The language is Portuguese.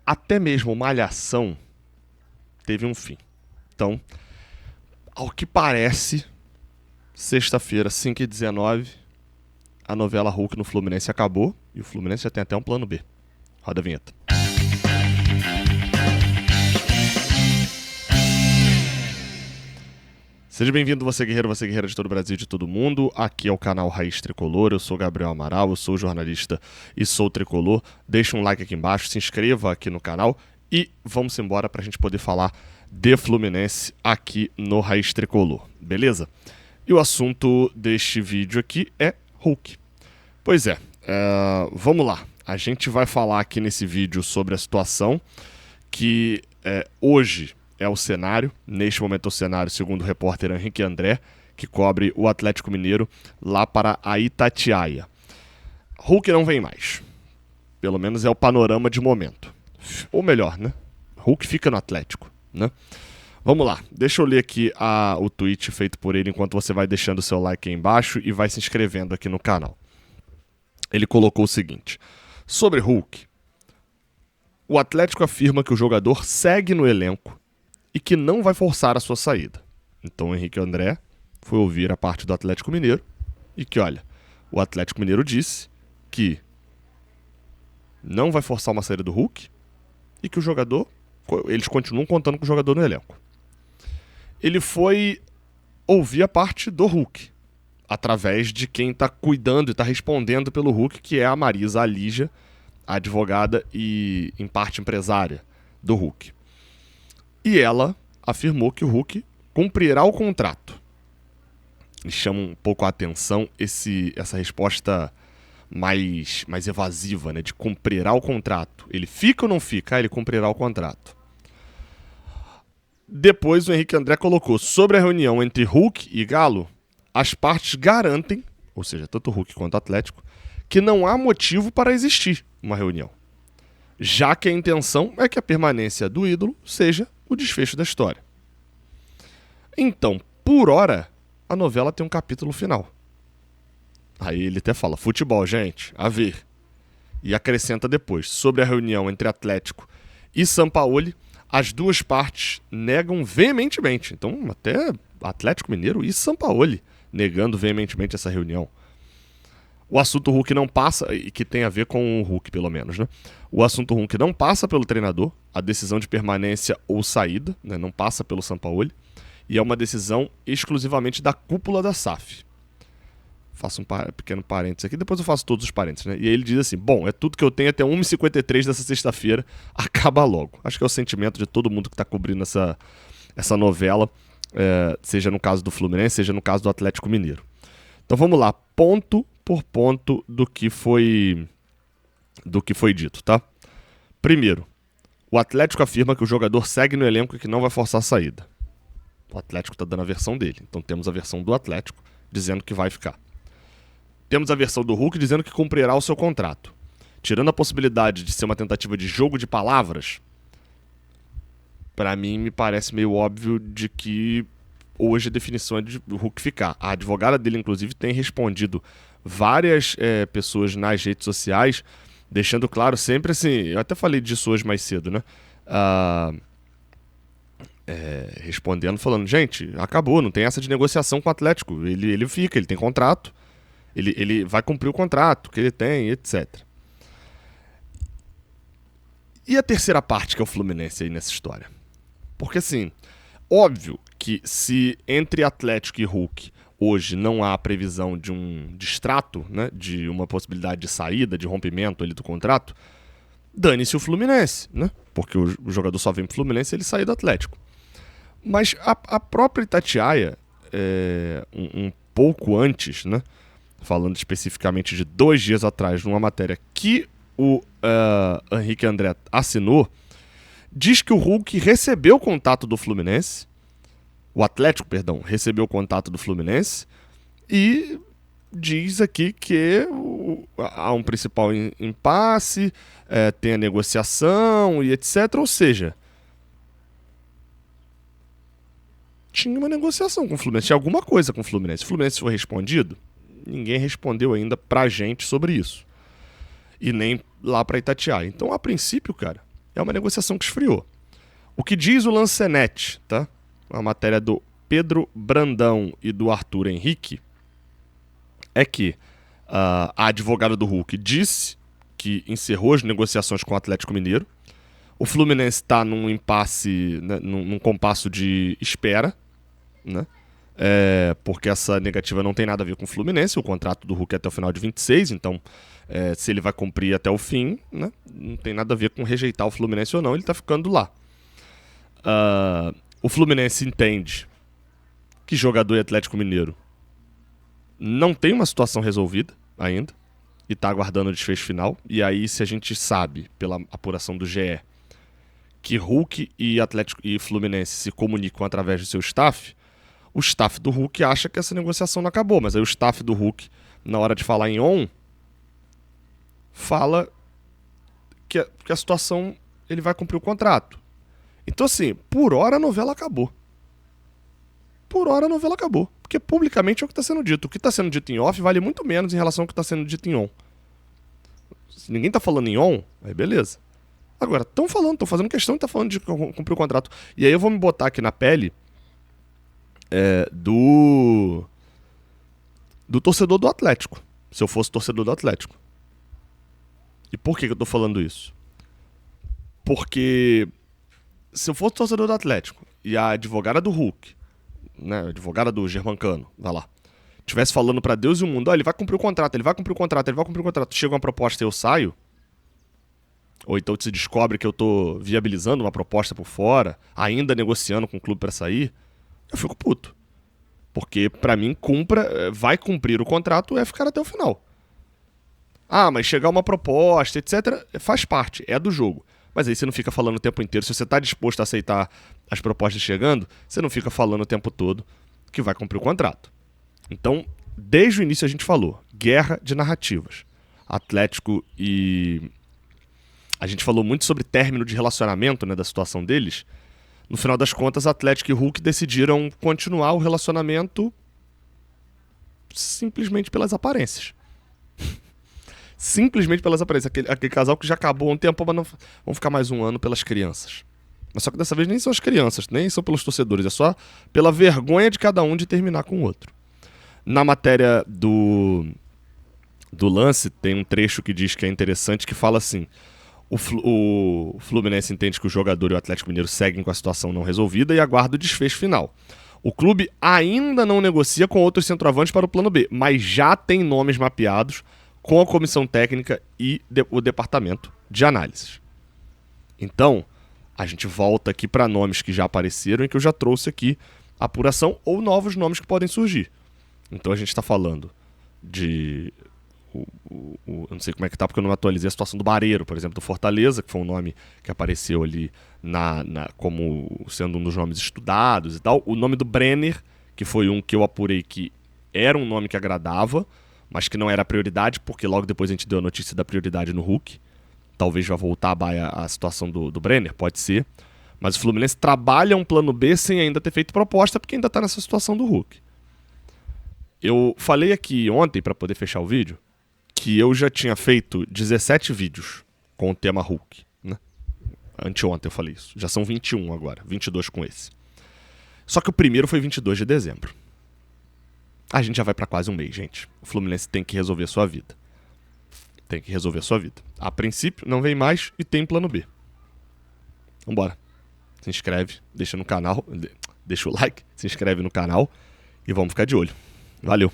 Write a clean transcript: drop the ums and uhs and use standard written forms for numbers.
até mesmo Malhação teve um fim. Então, ao que parece, sexta-feira, 5h19, a novela Hulk no Fluminense acabou e o Fluminense já tem até um plano B. Roda a vinheta. Seja bem-vindo, você guerreira de todo o Brasil e de todo mundo. Aqui é o canal Raiz Tricolor, eu sou Gabriel Amaral, eu sou jornalista e sou tricolor. Deixa um like aqui embaixo, se inscreva aqui no canal e vamos embora para a gente poder falar de Fluminense aqui no Raiz Tricolor, beleza? E o assunto deste vídeo aqui é Hulk. Pois é, vamos lá. A gente vai falar aqui nesse vídeo sobre a situação que hoje é o cenário, neste momento é o cenário, segundo o repórter Henrique André, que cobre o Atlético Mineiro lá para a Itatiaia. Hulk não vem mais. Pelo menos é o panorama de momento. Ou melhor, né? Hulk fica no Atlético, né? Vamos lá, deixa eu ler aqui o tweet feito por ele enquanto você vai deixando o seu like aí embaixo e vai se inscrevendo aqui no canal. Ele colocou o seguinte: sobre Hulk, o Atlético afirma que o jogador segue no elenco e que não vai forçar a sua saída. Então o Henrique André foi ouvir a parte do Atlético Mineiro e que, olha, o Atlético Mineiro disse que não vai forçar uma saída do Hulk e que o jogador, eles continuam contando com o jogador no elenco. Ele foi ouvir a parte do Hulk, através de quem está cuidando e está respondendo pelo Hulk, que é a Marisa Alija, a advogada e, em parte, empresária do Hulk. E ela afirmou que o Hulk cumprirá o contrato. Me chama um pouco a atenção essa resposta mais evasiva, né? De cumprirá o contrato. Ele fica ou não fica? Ele cumprirá o contrato. Depois o Henrique André colocou: sobre a reunião entre Hulk e Galo, as partes garantem, ou seja, tanto o Hulk quanto o Atlético, que não há motivo para existir uma reunião, já que a intenção é que a permanência do ídolo seja o desfecho da história. Então, por hora, a novela tem um capítulo final. Aí ele até fala: futebol, gente, a ver. E acrescenta depois: sobre a reunião entre Atlético e Sampaoli, as duas partes negam veementemente. Então, até Atlético Mineiro e Sampaoli negando veementemente essa reunião. O assunto Hulk não passa, e que tem a ver com o Hulk pelo menos, né? O assunto Hulk não passa pelo treinador, a decisão de permanência ou saída, né? Não passa pelo Sampaoli, e é uma decisão exclusivamente da cúpula da SAF. Faço um pequeno parênteses aqui, depois eu faço todos os parênteses, né? E aí ele diz assim: bom, é tudo que eu tenho até 1h53 dessa sexta-feira, acaba logo. Acho que é o sentimento de todo mundo que está cobrindo essa novela, seja no caso do Fluminense, seja no caso do Atlético Mineiro. Então vamos lá, ponto por ponto do que foi dito, tá? Primeiro, o Atlético afirma que o jogador segue no elenco e que não vai forçar a saída. O Atlético está dando a versão dele. Então temos a versão do Atlético dizendo que vai ficar. Temos a versão do Hulk dizendo que cumprirá o seu contrato. Tirando a possibilidade de ser uma tentativa de jogo de palavras, para mim me parece meio óbvio de que hoje a definição é de o Hulk ficar. A advogada dele, inclusive, tem respondido várias pessoas nas redes sociais, deixando claro sempre assim, eu até falei disso hoje mais cedo, né? Respondendo, falando: gente, acabou, não tem essa de negociação com o Atlético, ele fica, ele tem contrato, ele vai cumprir o contrato que ele tem, etc. E a terceira parte, que é o Fluminense aí nessa história? Porque assim, óbvio que se entre Atlético e Hulk hoje não há previsão de um distrato, né, de uma possibilidade de saída, de rompimento ali do contrato, dane-se o Fluminense, né? Porque o jogador só vem pro Fluminense se ele sair do Atlético. Mas a própria Itatiaia, um pouco antes, né, falando especificamente de 2 dias atrás, numa matéria que o Henrique André assinou, diz que o Hulk recebeu o contato do Fluminense, o Atlético, perdão, recebeu o contato do Fluminense e diz aqui que há um principal impasse, tem a negociação e etc. Ou seja, tinha uma negociação com o Fluminense, tinha alguma coisa com o Fluminense. O Fluminense foi respondido? Ninguém respondeu ainda pra gente sobre isso. E nem lá pra Itatiaia. Então, a princípio, cara, é uma negociação que esfriou. O que diz o Lancenet, tá? Uma matéria do Pedro Brandão e do Arthur Henrique, é que a advogada do Hulk disse que encerrou as negociações com o Atlético Mineiro. O Fluminense está num impasse, né, num compasso de espera, né? Porque essa negativa não tem nada a ver com o Fluminense. O contrato do Hulk é até o final de 26, então se ele vai cumprir até o fim, né, não tem nada a ver com rejeitar o Fluminense ou não, ele está ficando lá. O Fluminense entende que jogador e Atlético Mineiro não tem uma situação resolvida ainda e está aguardando o desfecho final. E aí, se a gente sabe, pela apuração do GE, que Hulk e Atlético e Fluminense se comunicam através do seu staff, o staff do Hulk acha que essa negociação não acabou, mas aí o staff do Hulk, na hora de falar em on, fala que a situação, ele vai cumprir o contrato. Então, assim, por hora a novela acabou. Por hora a novela acabou. Porque publicamente é o que está sendo dito. O que está sendo dito em off vale muito menos em relação ao que está sendo dito em on. Se ninguém está falando em on, aí beleza. Agora, estão fazendo questão de estar falando de cumprir o contrato. E aí eu vou me botar aqui na pele do torcedor do Atlético. Se eu fosse torcedor do Atlético. E por que eu tô falando isso? Porque se eu fosse torcedor do Atlético e a advogada do Hulk, né, a advogada do Germancano, vai lá, estivesse falando pra Deus e o mundo, ele vai cumprir o contrato, ele vai cumprir o contrato, ele vai cumprir o contrato, chega uma proposta e eu saio, ou então se descobre que eu tô viabilizando uma proposta por fora, ainda negociando com o clube pra sair, eu fico puto. Porque pra mim vai cumprir o contrato é ficar até o final. Ah, mas chegar uma proposta, etc, faz parte, é do jogo. Mas aí você não fica falando o tempo inteiro. Se você está disposto a aceitar as propostas chegando, você não fica falando o tempo todo que vai cumprir o contrato. Então, desde o início a gente falou, guerra de narrativas. Atlético e... A gente falou muito sobre término de relacionamento, né, da situação deles. No final das contas, Atlético e Hulk decidiram continuar o relacionamento simplesmente pelas aparências. Simplesmente pelas aparências. Aquele casal que já acabou há um tempo, mas não, vão ficar mais um ano pelas crianças. Mas só que dessa vez nem são as crianças, nem são pelos torcedores, é só pela vergonha de cada um de terminar com o outro. Na matéria do Lance, tem um trecho que diz que é interessante, que fala assim: o Fluminense entende que o jogador e o Atlético Mineiro seguem com a situação não resolvida e aguarda o desfecho final. O clube ainda não negocia com outros centroavantes para o plano B, mas já tem nomes mapeados com a comissão técnica e o departamento de análises. Então, a gente volta aqui para nomes que já apareceram e que eu já trouxe aqui apuração ou novos nomes que podem surgir. Então a gente está falando de... eu não sei como é que tá, porque eu não atualizei a situação do Bareiro, por exemplo, do Fortaleza, que foi um nome que apareceu ali como sendo um dos nomes estudados e tal. O nome do Brenner, que foi um que eu apurei que era um nome que agradava, mas que não era prioridade, porque logo depois a gente deu a notícia da prioridade no Hulk. Talvez vá voltar a baia a situação do Brenner, pode ser. Mas o Fluminense trabalha um plano B sem ainda ter feito proposta, porque ainda está nessa situação do Hulk. Eu falei aqui ontem, para poder fechar o vídeo, que eu já tinha feito 17 vídeos com o tema Hulk. Né? Anteontem eu falei isso. Já são 21 agora, 22 com esse. Só que o primeiro foi 22 de dezembro. A gente já vai pra quase um mês, gente. O Fluminense tem que resolver sua vida. Tem que resolver sua vida. A princípio, não vem mais e tem plano B. Vambora. Se inscreve, deixa no canal, deixa o like, se inscreve no canal e vamos ficar de olho. Valeu.